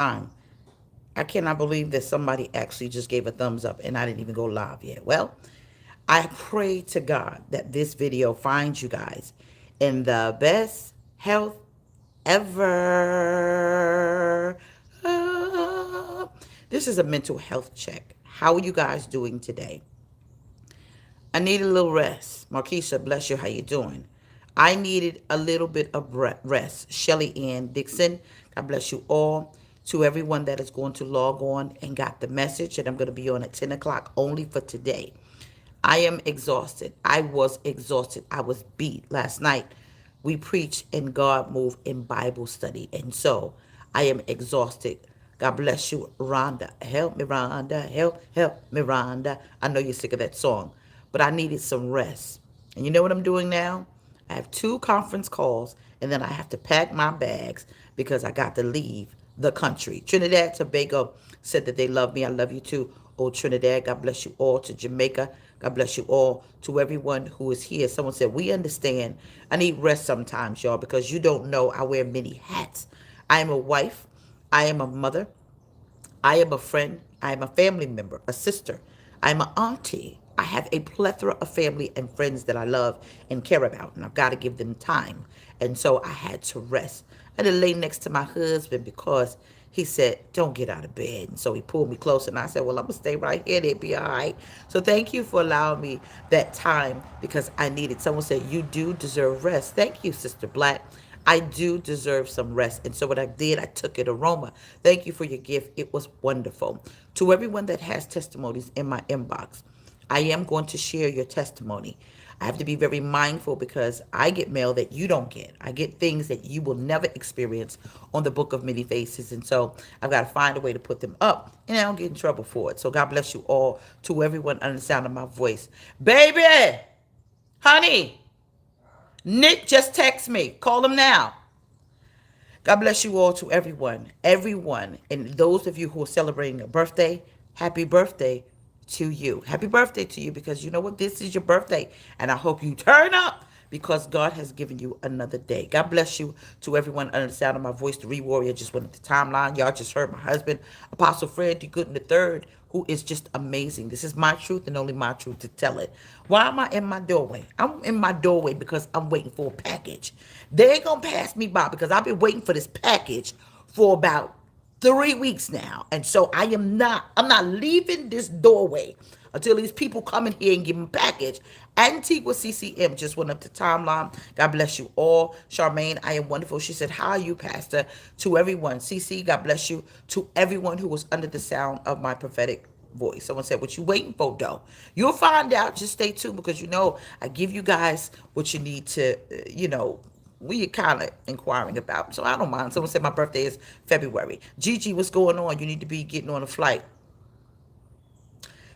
time. I cannot believe that somebody actually just gave a thumbs up and I didn't even go live yet. Well, I pray to God that this video finds you guys in the best health ever. This is a mental health check. How are you guys doing today? I need a little rest. Markeisha, bless you. How you doing? I needed a little bit of rest. Shelly Ann Dixon, God bless you all. To everyone that is going to log on and got the message that I'm going to be on at 10 o'clock only for today. I am exhausted. I was exhausted. I was beat last night. We preached and God moved in Bible study. And so I am exhausted. God bless you, Rhonda. Help me, Rhonda. Help me, Rhonda. I know you're sick of that song, but I needed some rest. And you know what I'm doing now? I have 2 conference calls, and then I have to pack my bags because I got to leave the country. Trinidad Tobago said that they love me. I love you too. Oh, Trinidad, God bless you all. To Jamaica, God bless you all. To everyone who is here, someone said, we understand. I need rest sometimes, y'all, because you don't know I wear many hats. I am a wife. I am a mother. I am a friend. I am a family member, a sister. I'm an auntie. I have a plethora of family and friends that I love and care about, and I've got to give them time. And so I had to rest. I had to lay next to my husband because he said, don't get out of bed. And so he pulled me close, and I said, well, I'm going to stay right here. It'll be all right. So thank you for allowing me that time because I needed. Someone said, you do deserve rest. Thank you, Sister Black. I do deserve some rest. And so what I did, I took it. Aroma, thank you for your gift. It was wonderful. To everyone that has testimonies in my inbox, I am going to share your testimony. I have to be very mindful because I get mail that you don't get. I get things that you will never experience on the Book of Many Faces. And so I've got to find a way to put them up and I don't get in trouble for it. So God bless you all. To everyone under the sound of my voice. Baby, honey, Nick just text me. Call him now. God bless you all. To everyone, and those of you who are celebrating a birthday, happy birthday to you. Happy birthday to you because you know what? This is your birthday, and I hope you turn up because God has given you another day. God bless you. To everyone under the sound of my voice. The Re Warrior just went at the timeline. Y'all just heard my husband, Apostle Fred D. Gooden III, who is just amazing. This is my truth and only my truth to tell it. Why am I in my doorway? I'm in my doorway because I'm waiting for a package. They ain't gonna pass me by because I've been waiting for this package for about 3 weeks now. And so I'm not leaving this doorway until these people come in here and give them a package. Antigua CCM just went up the timeline. God bless you all. Charmaine, I am wonderful. She said, how are you, Pastor? To everyone. CC, God bless you. To everyone who was under the sound of my prophetic voice. Someone said, what you waiting for, though? You'll find out. Just stay tuned because, I give you guys what you need to, we kind of inquiring about. So I don't mind. Someone said my birthday is February. Gigi, what's going on? You need to be getting on a flight.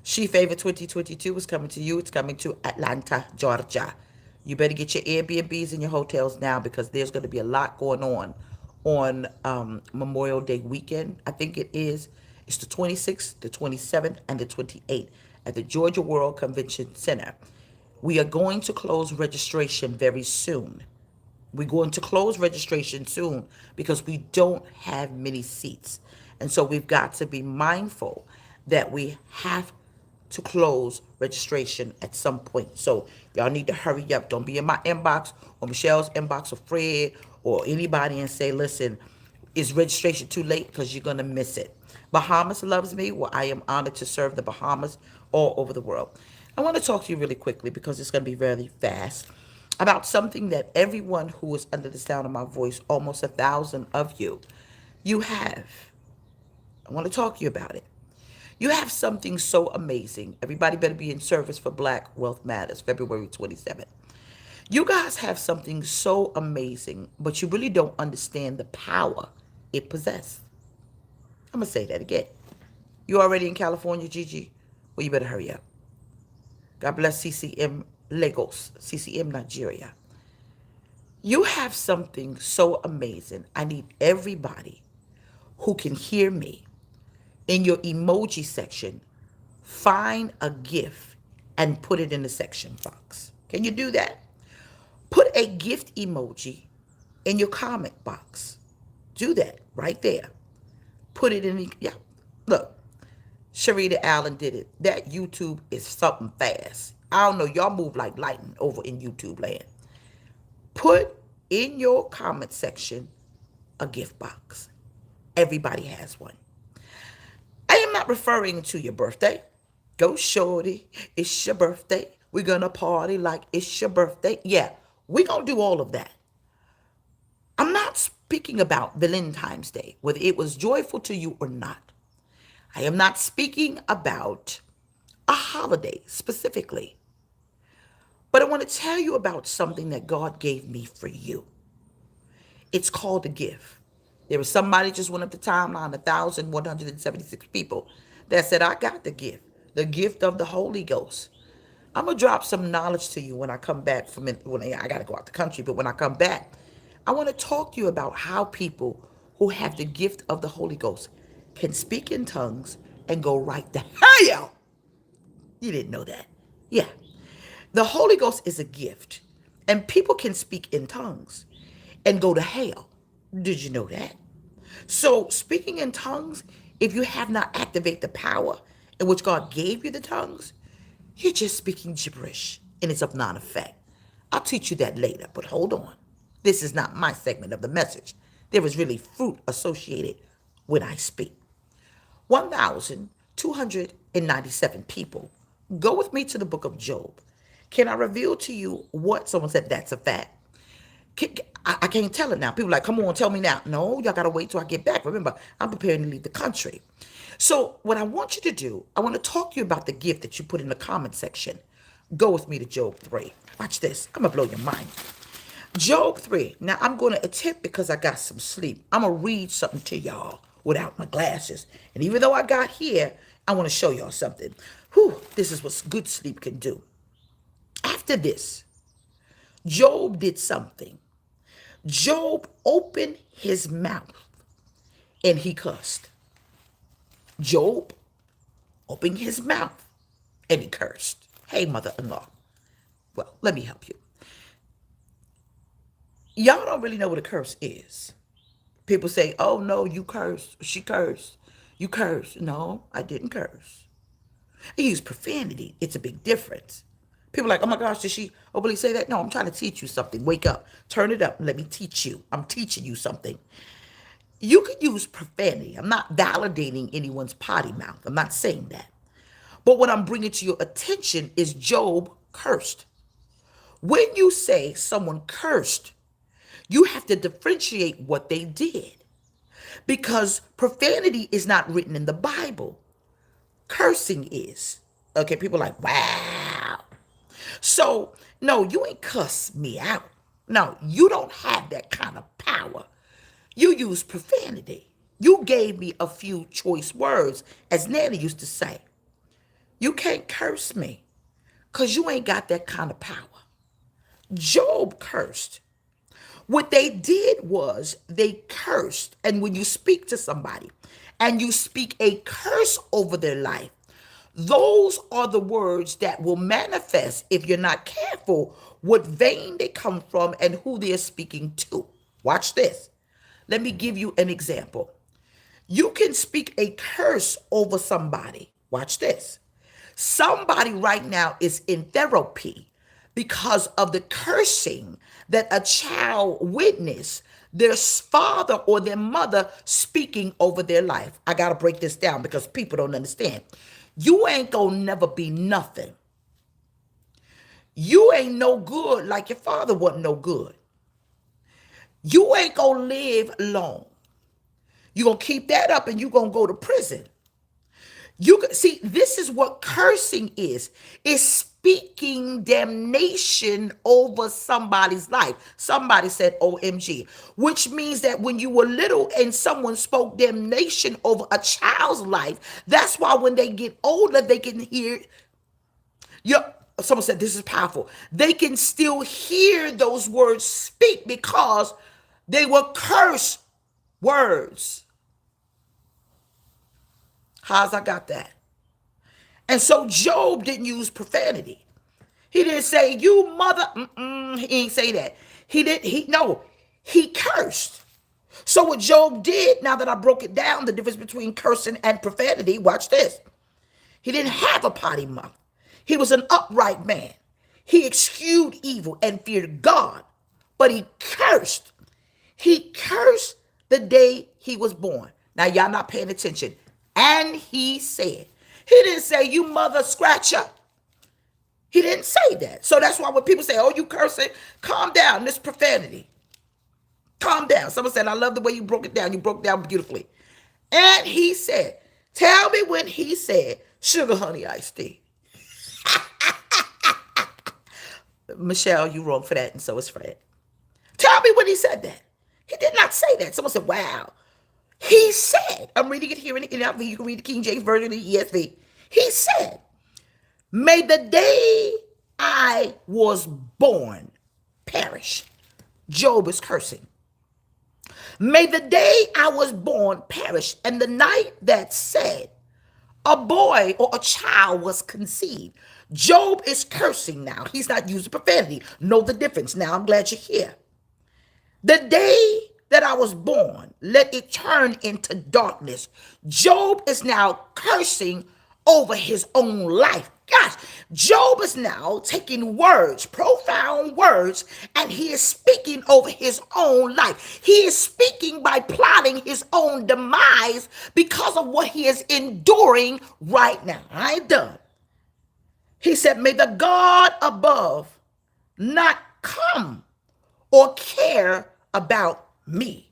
She Favor 2022 is coming to you. It's coming to Atlanta, Georgia. You better get your Airbnbs and your hotels now because there's going to be a lot going on Memorial Day weekend. I think it is. It's the 26th, the 27th, and the 28th at the Georgia World Convention Center. We are going to close registration very soon. We're going to close registration soon because we don't have many seats. And so we've got to be mindful that we have to close registration at some point. So y'all need to hurry up. Don't be in my inbox or Michelle's inbox or Fred or anybody and say, listen, is registration too late? Because you're going to miss it. Bahamas loves me. Well, I am honored to serve the Bahamas all over the world. I want to talk to you really quickly because it's going to be very fast about something that everyone who is under the sound of my voice, almost 1,000 of you, you have. I want to talk to you about it. You have something so amazing. Everybody better be in service for Black Wealth Matters, February 27th. You guys have something so amazing, but you really don't understand the power it possesses. I'm going to say that again. You already in California, Gigi? Well, you better hurry up. God bless CCM Lagos, CCM Nigeria. You have something so amazing. I need everybody who can hear me in your emoji section, find a gift and put it in the section box. Can you do that? Put a gift emoji in your comment box. Do that right there. Put it in the, yeah. Look, Sharita Allen did it. That YouTube is something fast. I don't know. Y'all move like lightning over in YouTube land. Put in your comment section a gift box. Everybody has one. I am not referring to your birthday. Go shorty, it's your birthday. We're gonna party like it's your birthday. Yeah, we're gonna do all of that. I'm not speaking about Valentine's Day, whether it was joyful to you or not. I am not speaking about a holiday specifically. But I want to tell you about something that God gave me for you. It's called a gift. There was somebody just went up the timeline, 1,176 people that said, I got the gift of the Holy Ghost. I'm gonna drop some knowledge to you when I come back from it. When I gotta go out the country, but when I come back, I want to talk to you about how people who have the gift of the Holy Ghost can speak in tongues and go right to hell. You didn't know that? Yeah. The Holy Ghost is a gift, and people can speak in tongues and go to hell. Did you know that? So, speaking in tongues, if you have not activated the power in which God gave you the tongues, you're just speaking gibberish and it's of non effect. I'll teach you that later, but hold on. This is not my segment of the message. There is really fruit associated when I speak. 1,297 people. Go with me to the book of Job. Can I reveal to you what someone said that's a fact? I can't tell it now. People are like, come on, tell me now. No, y'all got to wait till I get back. Remember, I'm preparing to leave the country. So what I want you to do, I want to talk to you about the gift that you put in the comment section. Go with me to Job 3. Watch this. I'm going to blow your mind. Job 3. Now, I'm going to attempt, because I got some sleep, I'm going to read something to y'all without my glasses. And even though I got here, I want to show y'all something. Whew, this is what good sleep can do. After this, Job did something. Job opened his mouth and he cursed. Job opened his mouth and he cursed. Hey, mother-in-law. Well, let me help you. Y'all don't really know what a curse is. People say, oh, no, you cursed. She cursed. You cursed. No, I didn't curse. I use profanity. It's a big difference. People are like, oh my gosh, did she openly say that? No, I'm trying to teach you something. Wake up. Turn it up and let me teach you. I'm teaching you something. You could use profanity. I'm not validating anyone's potty mouth. I'm not saying that. But what I'm bringing to your attention is Job cursed. When you say someone cursed, you have to differentiate what they did, because profanity is not written in the Bible. Cursing is. Okay, people are like, wow. So, no, you ain't cuss me out. No, you don't have that kind of power. You use profanity. You gave me a few choice words, as Nanny used to say. You can't curse me because you ain't got that kind of power. Job cursed. What they did was they cursed. And when you speak to somebody and you speak a curse over their life, those are the words that will manifest, if you're not careful, what vein they come from and who they're speaking to. Watch this. Let me give you an example. You can speak a curse over somebody. Watch this. Somebody right now is in therapy because of the cursing that a child witnessed their father or their mother speaking over their life. I got to break this down because people don't understand. You ain't gonna never be nothing. You ain't no good like your father wasn't no good. You ain't gonna live long. You're gonna keep that up and you're gonna go to prison. You can see, this is what cursing is. It's speaking damnation over somebody's life. Somebody said OMG, which means that when you were little and someone spoke damnation over a child's life, that's why when they get older, they can hear someone said this is powerful. They can still hear those words speak because they were cursed words. How's I got that? And so Job didn't use profanity. He didn't say, you mother. He ain't say that. He cursed. So what Job did, now that I broke it down, the difference between cursing and profanity, watch this. He didn't have a potty mouth. He was an upright man. He eschewed evil and feared God, but he cursed. He cursed the day he was born. Now, y'all not paying attention. And he said, he didn't say, you mother scratcher. He didn't say that. So that's why when people say, oh, you cursing, calm down. This profanity. Calm down. Someone said, I love the way you broke it down. You broke it down beautifully. And he said, tell me when he said, sugar, honey, iced tea. Michelle, you wrong for that, and so is Fred. Tell me when he said that. He did not say that. Someone said, wow. He said, I'm reading it here in the NIV. You can read the King James Version of the ESV. He said, may the day I was born perish. Job is cursing. May the day I was born perish, and the night that said a boy or a child was conceived. Job is cursing now. He's not using profanity. Know the difference. Now I'm glad you're here. The day that I was born, let it turn into darkness. Job is now cursing over his own life. Gosh, Job is now taking words, profound words, and he is speaking over his own life. He is speaking by plotting his own demise because of what he is enduring right now. I ain't done. He said, may the God above not come or care about me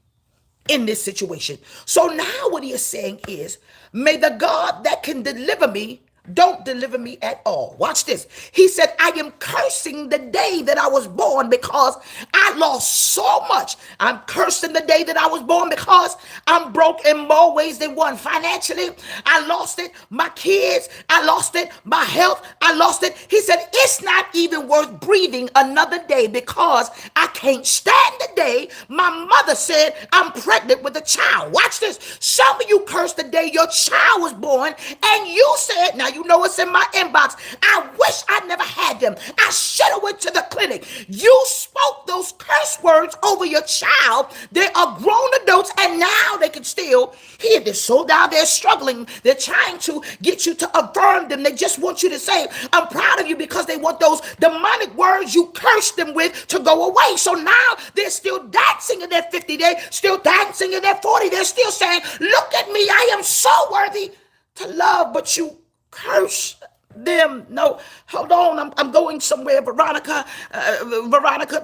in this situation. So now what he is saying is, may the God that can deliver me don't deliver me at all. Watch this. He said, I am cursing the day that I was born because I lost so much. I'm cursing the day that I was born because I'm broke in more ways than one. Financially, I lost it. My kids, I lost it. My health, I lost it. He said, it's not even worth breathing another day because I can't stand the day my mother said I'm pregnant with a child. Watch this. Some of you cursed the day your child was born and you said, now you know it's in my inbox, I wish I never had them. I should have went to the clinic. You spoke those curse words over your child. They are grown adults and now they can still hear this. So now they're struggling. They're trying to get you to affirm them. They just want you to say, I'm proud of you, because they want those demonic words you cursed them with to go away. So now they're still dancing in their 50 day, still dancing in their 40. They're still saying, look at me. I am so worthy to love, but you curse them. No, hold on. I'm going somewhere. Veronica,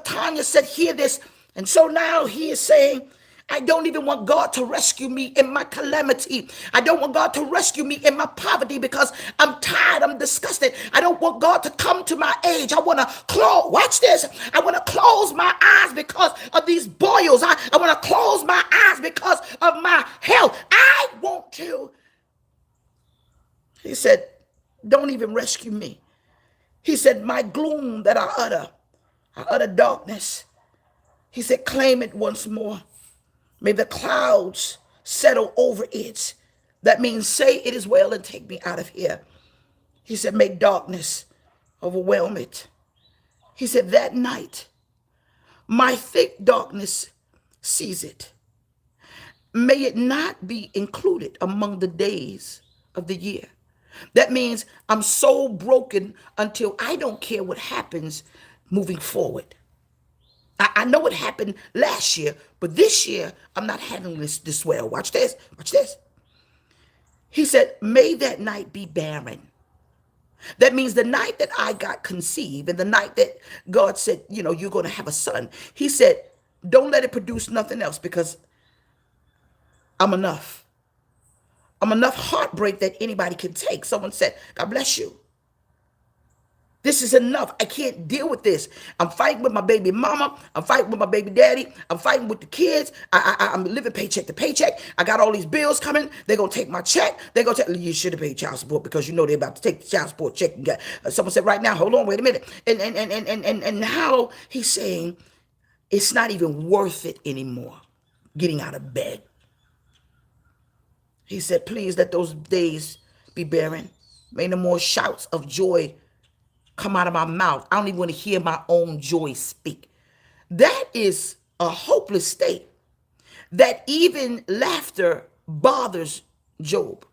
Tanya said, hear this. And so now he is saying, I don't even want God to rescue me in my calamity. I don't want God to rescue me in my poverty because I'm tired. I'm disgusted. I don't want God to come to my age. I want to close. Watch this. I want to close my eyes because of these boils. I want to close my eyes because of my health. I want to. He said, don't even rescue me. He said, my gloom that I utter darkness. He said, claim it once more. May the clouds settle over it. That means say it is well and take me out of here. He said, make darkness overwhelm it. He said, that night, my thick darkness sees it. May it not be included among the days of the year. That means I'm so broken until I don't care what happens moving forward. I know it happened last year, but this year I'm not handling this well. Watch this. Watch this. He said, may that night be barren. That means the night that I got conceived and the night that God said, you're going to have a son. He said, don't let it produce nothing else because I'm enough. I'm enough heartbreak that anybody can take. Someone said, God bless you. This is enough. I can't deal with this. I'm fighting with my baby mama. I'm fighting with my baby daddy. I'm fighting with the kids. I'm living paycheck to paycheck. I got all these bills coming. They're going to take my check. They're going to tell you should have paid child support because they're about to take the child support check. And get, someone said right now, hold on, wait a minute. And now he's saying it's not even worth it anymore getting out of bed. He said, please let those days be barren. May no more shouts of joy come out of my mouth. I don't even want to hear my own joy speak. That is a hopeless state. that even laughter bothers Job.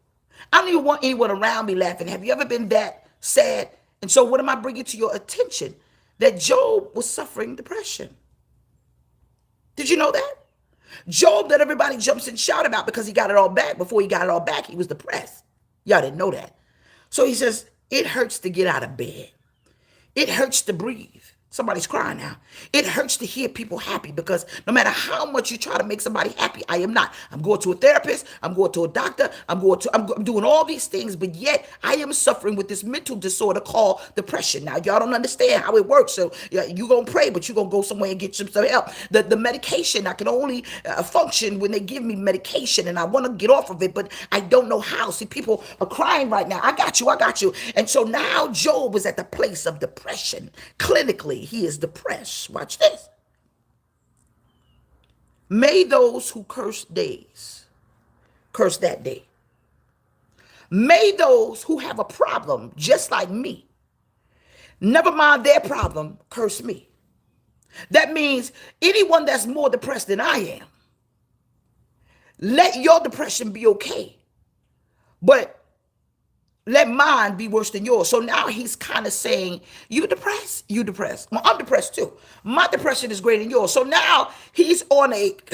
I don't even want anyone around me laughing. Have you ever been that sad? And so, what am I bringing to your attention? That Job was suffering depression. Did you know that? Job, that everybody jumps and shout about because he got it all back. Before he got it all back, he was depressed. Y'all didn't know that. So he says, it hurts to get out of bed. It hurts to breathe. Somebody's crying now. It hurts to hear people happy because no matter how much you try to make somebody happy, I am not. I'm going to a therapist. I'm going to a doctor. I'm doing all these things, but yet I am suffering with this mental disorder called depression. Now, y'all don't understand how it works. So yeah, you're going to pray, but you're going to go somewhere and get some help. The medication, I can only function when they give me medication, and I want to get off of it, but I don't know how. See, people are crying right now. I got you. I got you. And so now Job is at the place of depression. Clinically, he is depressed. Watch this. May those who curse days curse that day. May those who have a problem just like me, never mind their problem, curse me. That means anyone that's more depressed than I am, let your depression be okay, but let mine be worse than yours. So now he's kind of saying, you depressed? You depressed. Well, I'm depressed too. My depression is greater than yours. So now he's on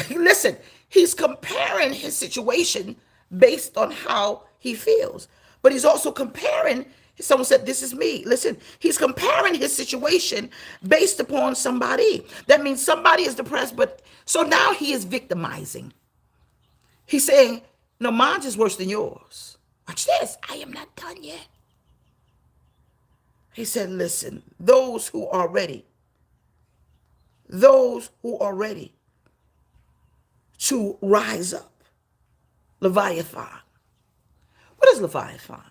listen, he's comparing his situation based on how he feels. But he's also comparing, someone said, this is me. Listen, he's comparing his situation based upon somebody. That means somebody is depressed, but so now he is victimizing. He's saying, no, mine's is worse than yours. Watch this. I am not done yet. He said, listen, those who are ready to rise up. Leviathan. What is Leviathan?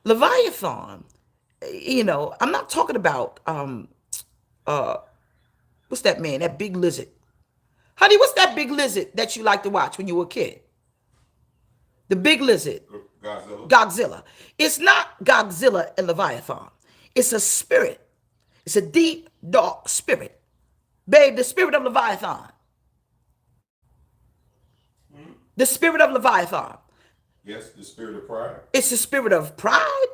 Leviathan, I'm not talking about, what's that man, that big lizard? Honey, what's that big lizard that you like to watch when you were a kid? The big lizard. Godzilla. It's not Godzilla and Leviathan. It's a spirit. It's a deep, dark spirit. Babe, the spirit of Leviathan. The spirit of Leviathan. Yes, the spirit of pride. It's the spirit of pride.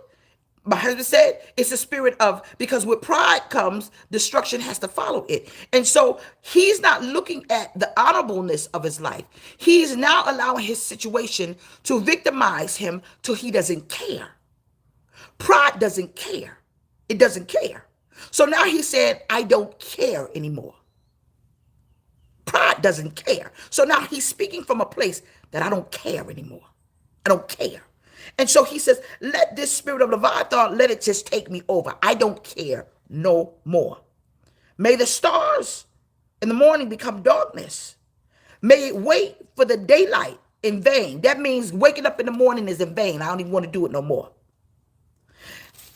My husband said it's a spirit of, because with pride comes destruction has to follow it. And so he's not looking at the honorableness of his life. He's now allowing his situation to victimize him till he doesn't care. Pride doesn't care. It doesn't care. So now he said, I don't care anymore. Pride doesn't care. So now he's speaking from a place that I don't care anymore. I don't care. And so he says, let this spirit of Leviathan, let it just take me over. I don't care no more. May the stars in the morning become darkness. May it wait for the daylight in vain. That means waking up in the morning is in vain. I don't even want to do it no more.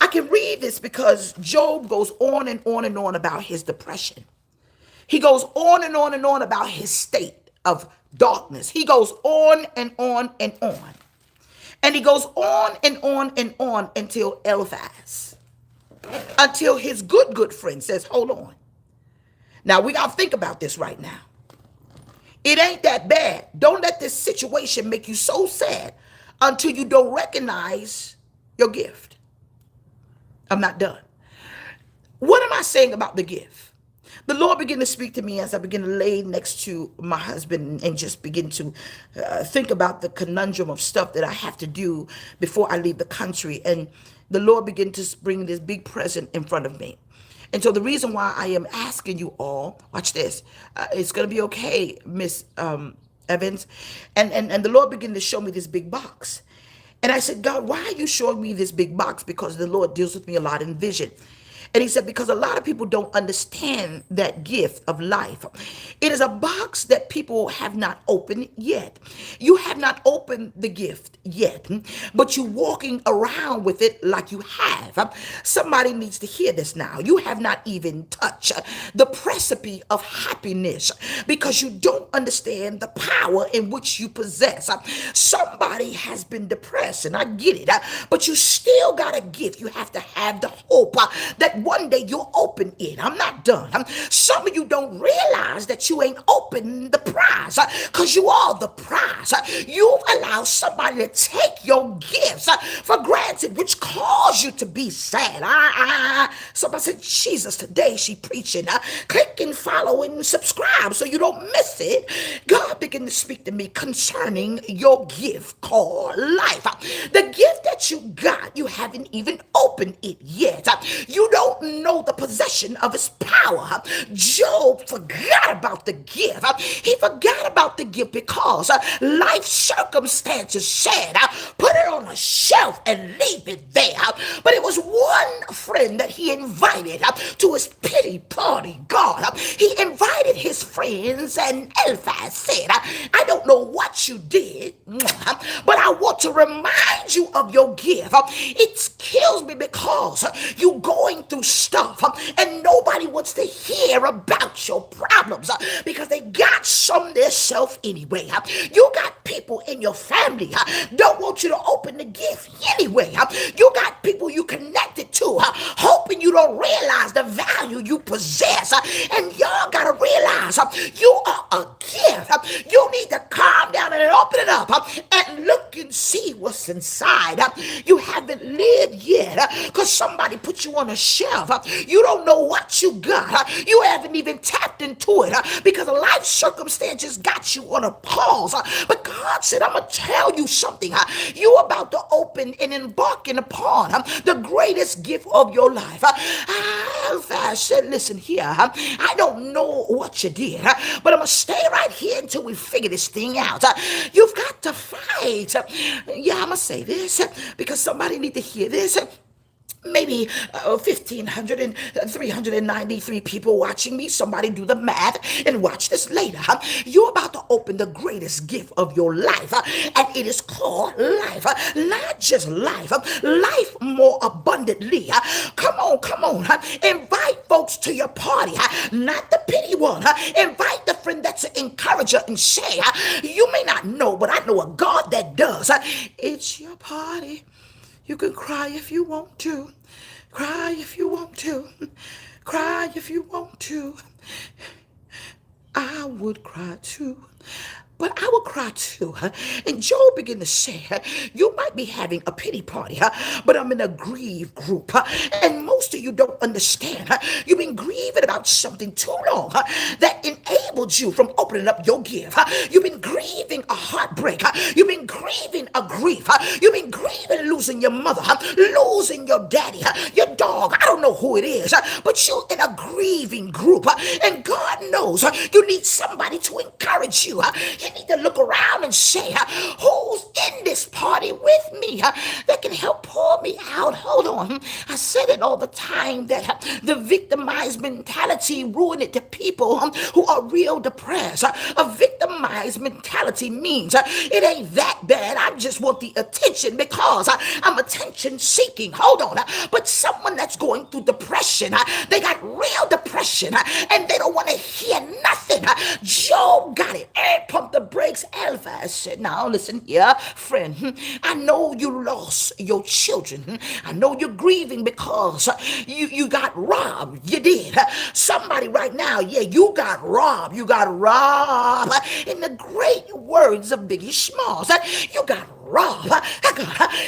I can read this because Job goes on and on and on about his depression. He goes on and on and on about his state of darkness. He goes on and on and on. And he goes on and on and on until Eliphaz, until his good friend says, hold on. Now, we got to think about this right now. It ain't that bad. Don't let this situation make you so sad until you don't recognize your gift. I'm not done. What am I saying about the gift? The Lord began to speak to me as I begin to lay next to my husband and just begin to think about the conundrum of stuff that I have to do before I leave the country. And the Lord began to bring this big present in front of me. And so the reason why I am asking you all, watch this, it's going to be okay, Miss Evans. And the Lord began to show me this big box. And I said, God, why are you showing me this big box? Because the Lord deals with me a lot in vision. And he said, because a lot of people don't understand that gift of life. It is a box that people have not opened yet. You have not opened the gift yet, but you're walking around with it like you have. Somebody needs to hear this now. You have not even touched the precipice of happiness because you don't understand the power in which you possess. Somebody has been depressed, and I get it, but you still got a gift. You have to have the hope that and one day you'll open it. I'm not done. Some of you don't realize that you ain't opened the prize because you are the prize. You've allowed somebody to take your gifts for granted, which caused you to be sad. Somebody said, Jesus, today she preaching. Click and follow and subscribe so you don't miss it. God began to speak to me concerning your gift called life. The gift that you got, you haven't even opened it yet. You don't know the possession of his power. Job forgot about the gift. He forgot about the gift because life circumstances said, put it on a shelf and leave it there. But it was one friend that he invited to his pity party. God, he invited his friends, and Eliphaz said, I don't know what you did, but I want to remind you of your gift. It kills me because you're going through stuff and nobody wants to hear about your problems because they got some themselves anyway. You got people in your family don't want you to open the gift anyway. You got people you connected to hoping you don't realize the value you possess. And y'all got to realize you are a gift. You need to calm down and open it up and look and see what's inside. You haven't lived yet because somebody put you on a shelf. You don't know what you got. You haven't even tapped into it because life circumstances got you on a pause. But God said, I'm going to tell you something. You about to open and embarking upon the greatest gift of your life. I said, listen here. I don't know what you did, but I'm going to stay right here until we figure this thing out. You've got to fight. Yeah, I'm going to say this because somebody need to hear this. Maybe 1,500 and 393 people watching me. Somebody do the math and watch this later. You're about to open the greatest gift of your life, and it is called life. Not just life, life more abundantly. Come on, come on. Invite folks to your party, not the pity one. Invite the friend that's an encourager and say, you may not know, but I know a God that does. It's your party. You can cry if you want to. Cry if you want to. Cry if you want to. I would cry too. But I will cry too. And Job began to say, you might be having a pity party, but I'm in a grieve group. And most of you don't understand. You've been grieving about something too long that enabled you from opening up your gift. You've been grieving a heartbreak. You've been grieving a grief. You've been grieving losing your mother, losing your daddy, your dog. I don't know who it is, but you're in a grieving group. And God knows you need somebody to encourage you. You need to look around and say, who's in this party with me that can help pull me out? Hold on. I said it all the time that the victimized mentality ruined it to people who are real depressed. A victimized mentality means it ain't that bad. I just want the attention because I'm attention seeking. Hold on. But someone that's going through depression, they got real depression and they don't want to hear nothing. Job got it. Pump the brakes. Eliphaz said, now listen here, friend. I know you lost your children. I know you're grieving because you got robbed. You did. Somebody right now, yeah, you got robbed. You got robbed. In the great words of Biggie Smalls, you got robbed.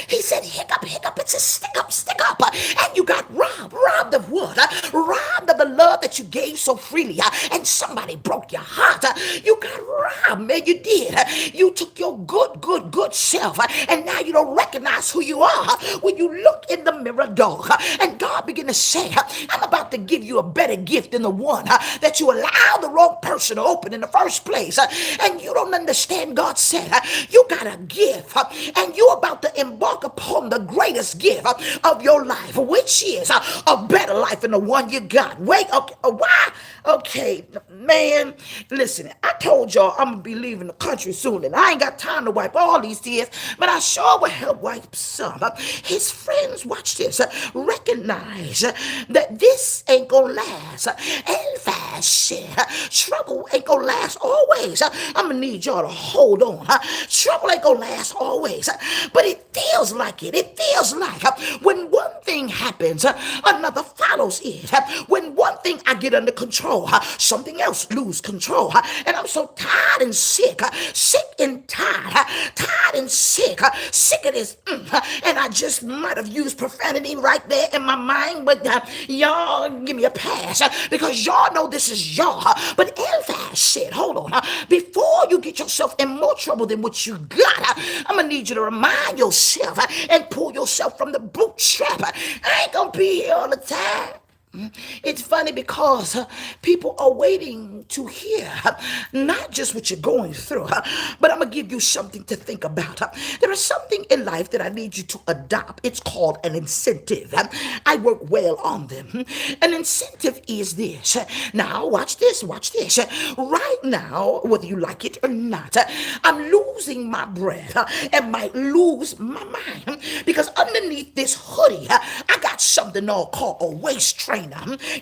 He said, hiccup, hiccup. It's a stick up, stick up. And you got robbed. Robbed of what? Robbed of the love that you gave so freely. And somebody broke your heart. You got robbed, man. You did. You took your good self. And now you don't recognize who you are when you look in the mirror, dog. And God began to say, I'm about to give you a better gift than the one that you allowed the wrong person to open in the first place. And you don't understand. God said, you got a gift. And you're about to embark upon the greatest gift of your life, which is a better life than the one you got. Wait, okay, why? Okay, man, listen, I told y'all I'm going to be leaving the country soon, and I ain't got time to wipe all these tears, but I sure will help wipe some. His friends, watch this, recognize that this ain't going to last. Eliphaz said, trouble ain't going to last always. I'm going to need y'all to hold on. Trouble ain't going to last always, but it feels like it. It feels like when one thing happens, another follows it. When one thing I get under control, something else lose control. And I'm so tired and sick, sick and tired, tired and sick, sick of this. And I just might have used profanity right there in my mind, but y'all give me a pass because y'all know this is y'all. But Eliphaz said, hold on, before you get yourself in more trouble than what you got, I'm gonna need you to remind yourself and pull yourself from the bootstrap. I ain't gonna be here all the time. It's funny because people are waiting to hear not just what you're going through, but I'm going to give you something to think about. There is something in life that I need you to adopt. It's called an incentive. I work well on them. An incentive is this. Now, watch this, watch this. Right now, whether you like it or not, I'm losing my breath and might lose my mind because underneath this hoodie, I got something all called a waist trainer.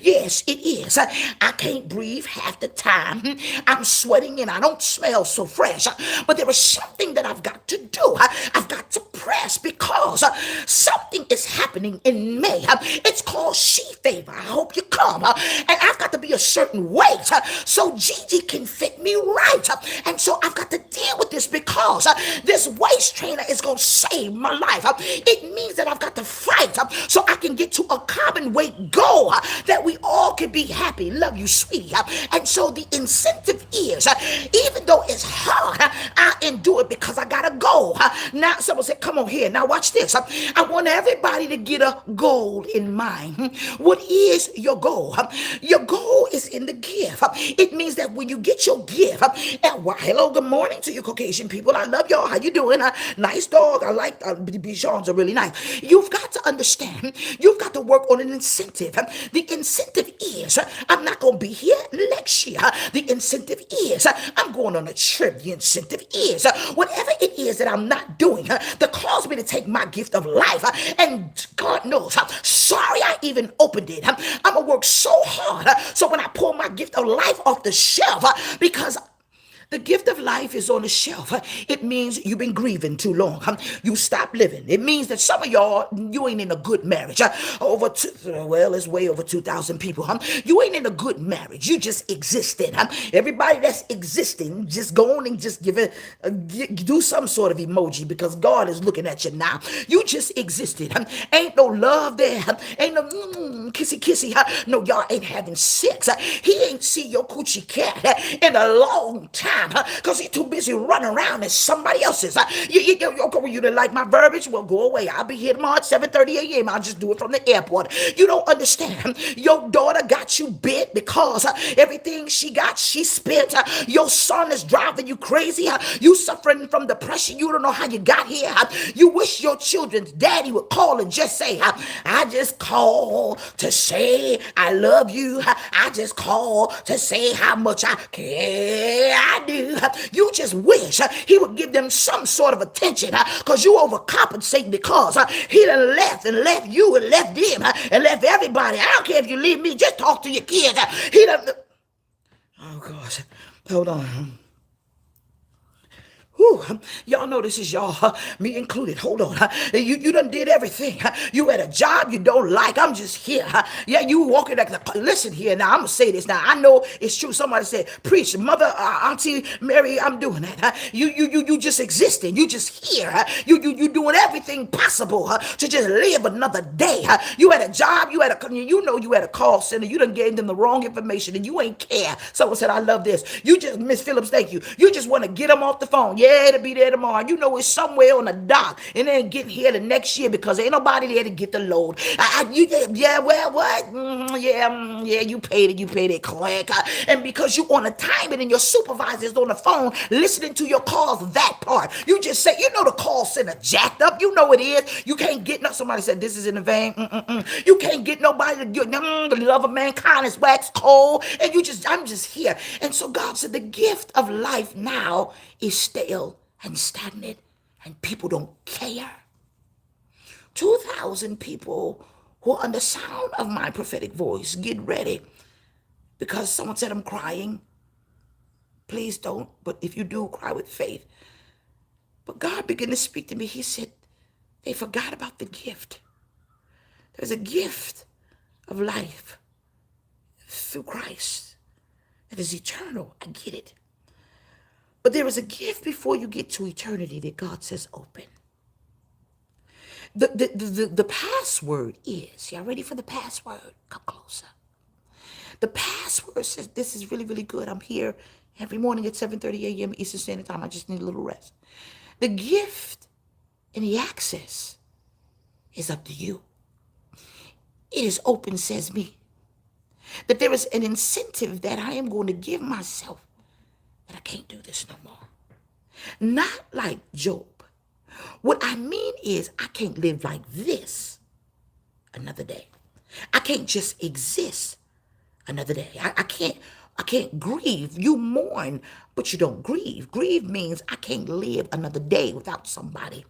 Yes, it is. I can't breathe half the time. I'm sweating and I don't smell so fresh. But there is something that I've got to do. I've got to press because something is happening in May. It's called she favor. I hope you come. And I've got to be a certain weight so Gigi can fit me right. And so I've got to deal with this because this waist trainer is going to save my life. It means that I've got to fight so I can get to a common weight goal that we all can be happy. Love you, sweetie. And so the incentive is, even though it's hard, I endure it because I got a goal. Now, someone said, come on here. Now, watch this. I want everybody to get a goal in mind. What is your goal? Your goal is in the gift. It means that when you get your gift, and hello, good morning to you Caucasian people. I love y'all. How you doing? Nice dog. I like Bichons are really nice. You've got to understand. You've got to work on an incentive. The incentive is I'm not going to be here next year. The incentive is I'm going on a trip. The incentive is whatever it is that I'm not doing that caused me to take my gift of life. And God knows, sorry I even opened it. I'm going to work so hard. So when I pull my gift of life off the shelf, because the gift of life is on the shelf. It means you've been grieving too long. You stopped living. It means that some of y'all, you ain't in a good marriage. It's way over 2,000 people. You ain't in a good marriage. You just existing. Everybody that's existing, just go on and just give it, do some sort of emoji because God is looking at you now. You just existed. Ain't no love there. Ain't no kissy kissy. No, y'all ain't having sex. He ain't see your coochie cat in a long time. Because he's too busy running around as somebody else's. You didn't like my verbiage? Well, go away. I'll be here tomorrow at 7:30 a.m. I'll just do it from the airport. You don't understand. Your daughter got you bit because everything she got, she spent. Your son is driving you crazy. You suffering from depression. You don't know how you got here. You wish your children's daddy would call and just say, I just call to say I love you. I just call to say how much I care. I do. You just wish he would give them some sort of attention because you overcompensating because he done left you and left them and left everybody. I don't care if you leave me, just talk to your kids. He done. Oh gosh, hold on. Whew, y'all know this is y'all, me included. Hold on. You done did everything. You at a job you don't like. I'm just here. Yeah, you walking like listen here now. I'm gonna say this now. I know it's true. Somebody said, preach, mother, Auntie Mary, I'm doing that. You just existing. You just here. You doing everything possible to just live another day. You at a job. You at a call center. You done gave them the wrong information and you ain't care. Someone said, I love this. You just, Miss Phillips, thank you. You just want to get them off the phone. Yeah, to be there tomorrow. You know it's somewhere on the dock, and they ain't getting here the next year because ain't nobody there to get the load. Yeah, well, what? Yeah, you paid it, click. And because you on a timing and your supervisor's on the phone listening to your calls, that part. You just say, the call center jacked up. You know it is. You can't get no. Somebody said this is in the vein. You can't get nobody to get the love of mankind is wax cold, and I'm just here. And so God said the gift of life now is stale and stagnant, and people don't care. 2,000 people who are under sound of my prophetic voice, get ready. Because someone said I'm crying. Please don't, but if you do, cry with faith. But God began to speak to me. He said, They forgot about the gift. There's a gift of life through Christ that is eternal. I get it. But there is a gift before you get to eternity that God says open. The password is, y'all ready for the password? Come closer. The password says, this is really, really good. I'm here every morning at 7:30 a.m. Eastern Standard Time. I just need a little rest. The gift and the access is up to you. It is open, says me. That there is an incentive that I am going to give myself that I can't do this no more. Not like Job. What I mean is I can't live like this another day. I can't just exist another day. I can't grieve. You mourn, but you don't grieve. Grieve means I can't live another day without somebody.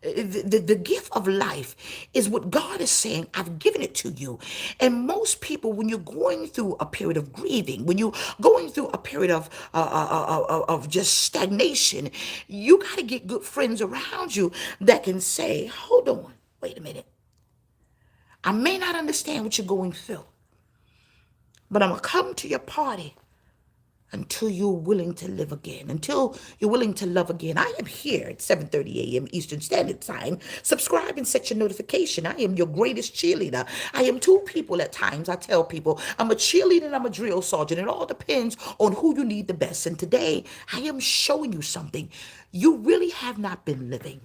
The gift of life is what God is saying. I've given it to you. And most people, when you're going through a period of grieving, when you're going through a period of just stagnation, you got to get good friends around you that can say, hold on, wait a minute. I may not understand what you're going through, but I'm going to come to your party until you're willing to live again, until you're willing to love again. I am here at 7:30 a.m. Eastern Standard Time. Subscribe and set your notification. I am your greatest cheerleader. I am two people at times. I tell people I'm a cheerleader and I'm a drill sergeant. It all depends on who you need the best. And today I am showing you something. You really have not been living.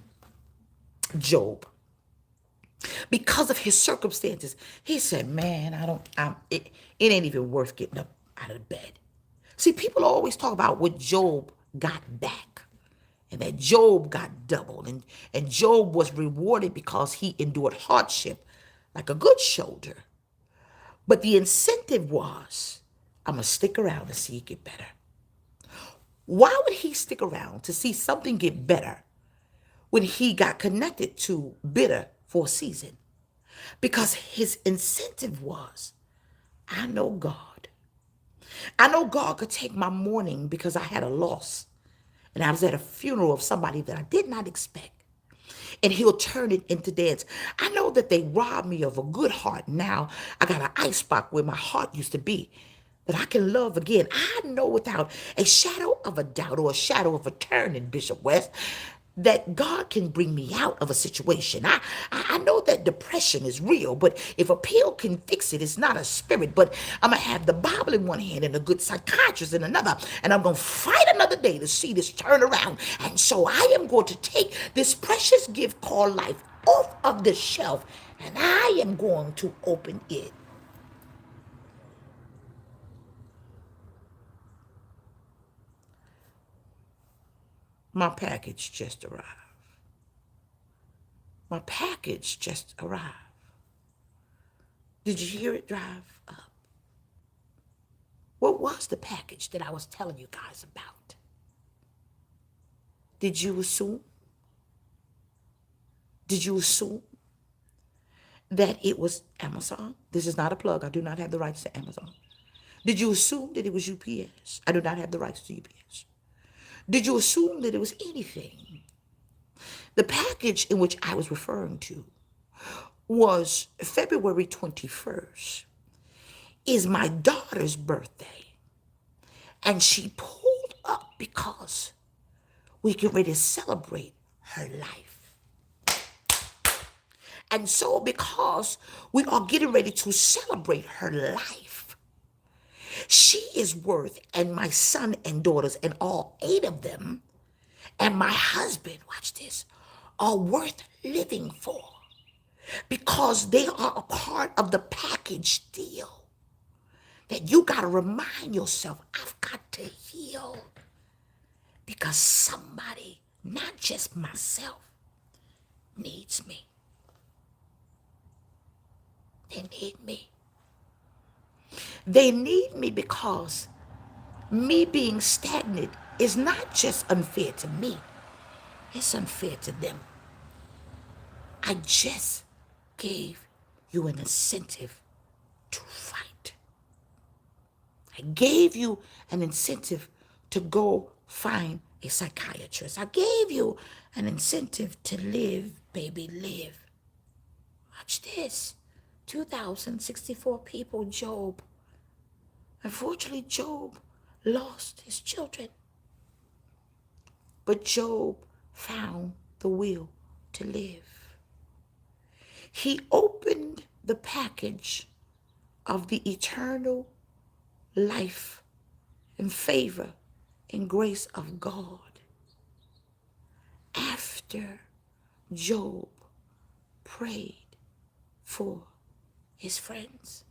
Job, because of his circumstances, he said, man, it ain't even worth getting up out of the bed. See, people always talk about what Job got back and that Job got doubled and Job was rewarded because he endured hardship like a good soldier. But the incentive was, I'm going to stick around and see it get better. Why would he stick around to see something get better when he got connected to bitter for a season? Because his incentive was, I know God. I know God could take my mourning because I had a loss. And I was at a funeral of somebody that I did not expect. And he'll turn it into dance. I know that they robbed me of a good heart. Now I got an ice box where my heart used to be. That I can love again. I know without a shadow of a doubt or a shadow of a turn in Bishop West that God can bring me out of a situation. I know that depression is real, but if a pill can fix it, it's not a spirit. But I'm going to have the Bible in one hand and a good psychiatrist in another. And I'm going to fight another day to see this turn around. And so I am going to take this precious gift called life off of the shelf and I am going to open it. My package just arrived. My package just arrived. Did you hear it drive up? What was the package that I was telling you guys about? Did you assume? Did you assume that it was Amazon? This is not a plug. I do not have the rights to Amazon. Did you assume that it was UPS? I do not have the rights to UPS. Did you assume that it was anything? The package in which I was referring to was February 21st. Is my daughter's birthday. And she pulled up because we get ready to celebrate her life. And so because we are getting ready to celebrate her life, she is worth, and my son and daughters and all 8 of them, and my husband, watch this, are worth living for because they are a part of the package deal. That you got to remind yourself, I've got to heal because somebody, not just myself, needs me. They need me. They need me because me being stagnant is not just unfair to me, it's unfair to them. I just gave you an incentive to fight. I gave you an incentive to go find a psychiatrist. I gave you an incentive to live baby, live. Watch this. 2,064 people, Job. Unfortunately, Job lost his children. But Job found the will to live. He opened the package of the eternal life and favor and grace of God after Job prayed for his friends.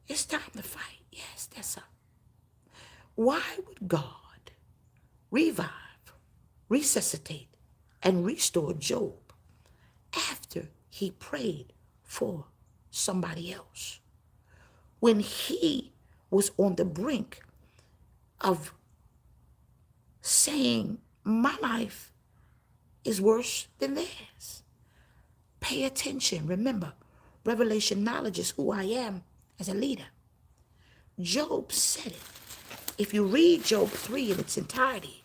It's time to fight. Yes, that's up. Why would God revive, resuscitate, and restore Job after he prayed for somebody else? When he was on the brink of saying, my life is worse than theirs. Pay attention. Remember, revelation knowledge is who I am as a leader. Job said it. If you read Job 3 in its entirety,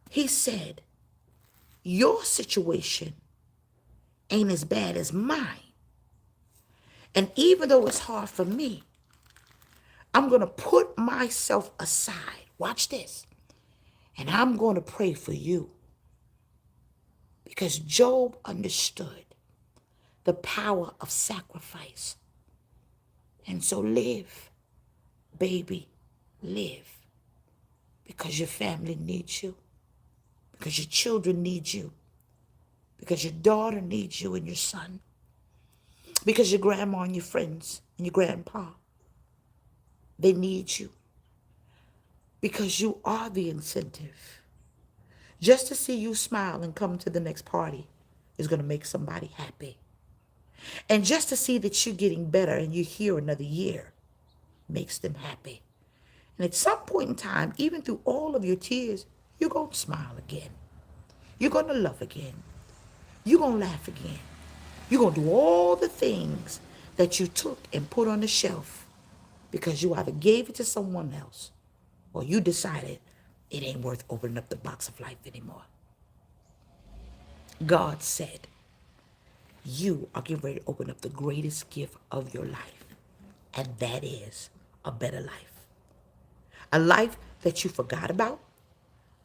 he said, your situation ain't as bad as mine. And even though it's hard for me, I'm going to put myself aside. Watch this. And I'm going to pray for you. Because Job understood the power of sacrifice. And so live, baby, live. Because your family needs you. Because your children need you. Because your daughter needs you and your son. Because your grandma and your friends and your grandpa, they need you. Because you are the incentive. Just to see you smile and come to the next party is going to make somebody happy. And just to see that you're getting better and you're here another year makes them happy. And at some point in time, even through all of your tears, you're going to smile again. You're going to love again. You're going to laugh again. You're going to do all the things that you took and put on the shelf because you either gave it to someone else or you decided it ain't worth opening up the box of life anymore. God said, you are getting ready to open up the greatest gift of your life. And that is a better life. A life that you forgot about.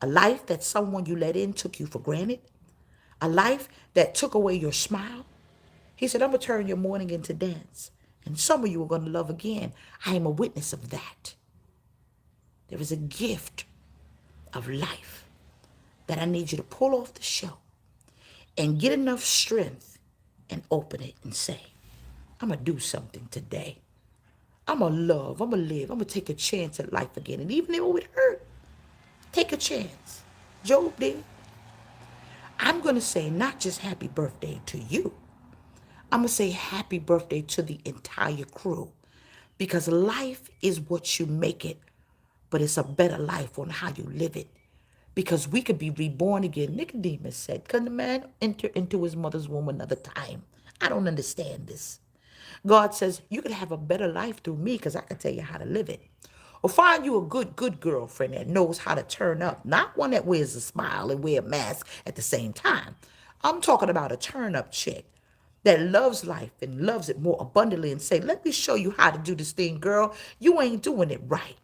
A life that someone you let in took you for granted. A life that took away your smile. He said, I'm going to turn your mourning into dance. And some of you are going to love again. I am a witness of that. There is a gift of life that I need you to pull off the shelf and get enough strength and open it and say, I'm going to do something today. I'm going to love. I'm going to live. I'm going to take a chance at life again. And even if it would hurt, take a chance. Job did. I'm going to say not just happy birthday to you. I'm going to say happy birthday to the entire crew. Because life is what you make it, but it's a better life on how you live it. Because we could be reborn again. Nicodemus said, can the man enter into his mother's womb another time? I don't understand this. God says, you could have a better life through me because I can tell you how to live it. Or find you a good girlfriend that knows how to turn up. Not one that wears a smile and wear a mask at the same time. I'm talking about a turn up chick that loves life and loves it more abundantly and say, let me show you how to do this thing, girl. You ain't doing it right.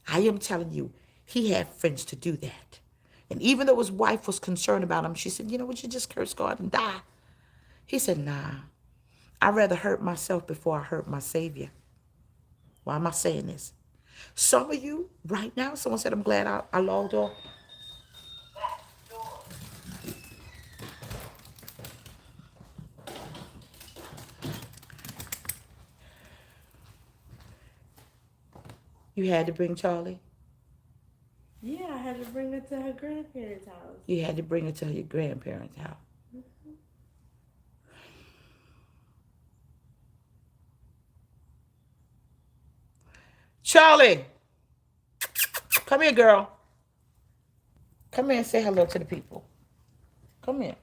I am telling you, he had friends to do that. And even though his wife was concerned about him, she said, you know, would you just curse God and die? He said, nah, I'd rather hurt myself before I hurt my Savior. Why am I saying this? Some of you right now, someone said, I'm glad I logged off. You had to bring Charlie? Yeah, I had to bring her to her grandparents' house. You had to bring her to your grandparents' house. Charlie, come here, girl. Come here and say hello to the people. Come here.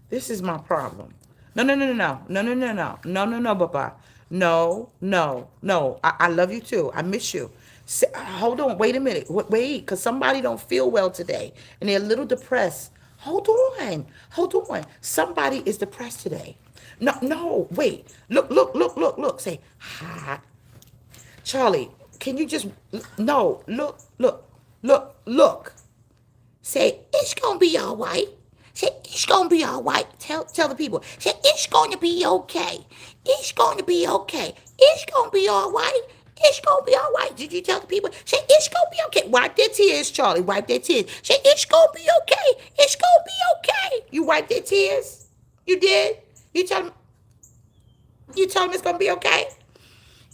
This is my problem. No, no, no, no, no, no, no, no, no, no, no, Papa. No, no, no. I love you too. I miss you. Hold on, wait a minute. Wait, because somebody don't feel well today and they're a little depressed. Hold on. Somebody is depressed today. No, no, wait. Look. Say, hi. Charlie, can you just, no, look. Say, it's gonna be all right. Say, it's gonna be all right. Tell the people. Say, it's gonna be okay. It's gonna be okay. It's gonna be all right. It's gonna be all right. Did you tell the people? Say, it's gonna be okay. Wipe their tears, Charlie. Wipe their tears. Say, it's gonna be okay. It's gonna be okay. You wipe their tears? You did? You tell them, it's gonna be okay?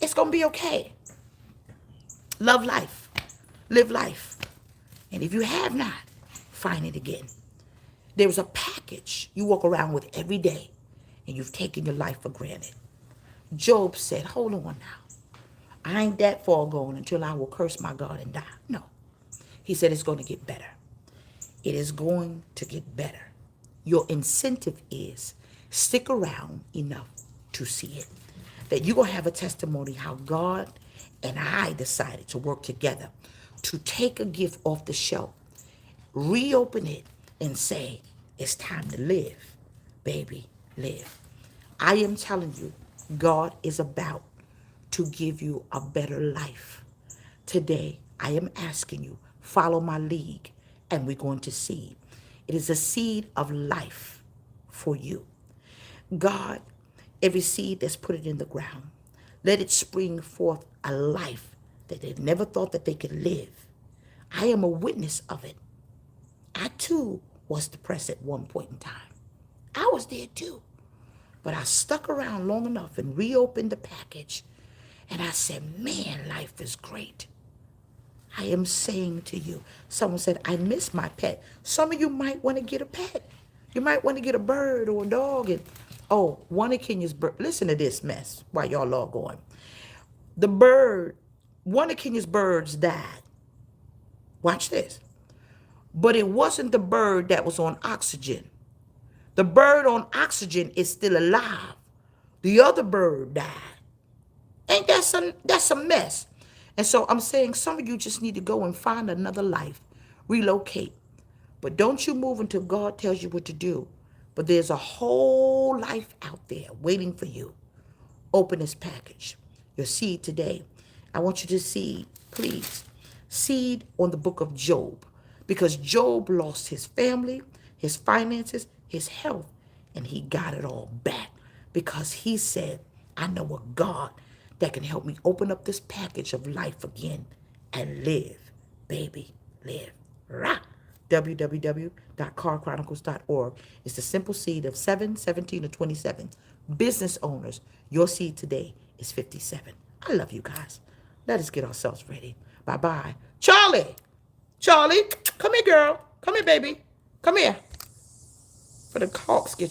It's gonna be okay. Love life. Live life. And if you have not, find it again. There's a package you walk around with every day, and you've taken your life for granted. Job said, hold on now. I ain't that far gone until I will curse my God and die. No. He said it's going to get better. It is going to get better. Your incentive is stick around enough to see it. That you're going to have a testimony how God and I decided to work together to take a gift off the shelf, reopen it, and say, it's time to live, baby, live. I am telling you, God is about to give you a better life. Today, I am asking you, follow my lead, and we're going to see. It is a seed of life for you. God, every seed that's put it in the ground, let it spring forth a life that they've never thought that they could live. I am a witness of it. I too was depressed at one point in time. I was there too. But I stuck around long enough and reopened the package. And I said, man, life is great. I am saying to you, someone said, I miss my pet. Some of you might want to get a pet. You might want to get a bird or a dog. And one of Kenya's birds, listen to this mess while y'all all going. One of Kenya's birds died. Watch this. But it wasn't the bird that was on oxygen. The bird on oxygen is still alive. The other bird died. Ain't that that's a mess? And so I'm saying some of you just need to go and find another life. Relocate. But don't you move until God tells you what to do. But there's a whole life out there waiting for you. Open this package. Your seed today. I want you to see, please, seed on the book of Job. Because Job lost his family, his finances, his health, and he got it all back. Because he said, I know a God that can help me open up this package of life again and live, baby, live. Rah! www.carchronicles.org. It's the simple seed of 7, 17, or 27. Business owners, your seed today is 57. I love you guys. Let us get ourselves ready. Bye-bye. Charlie, come here, girl. Come here, baby. Come here. For the Hawks get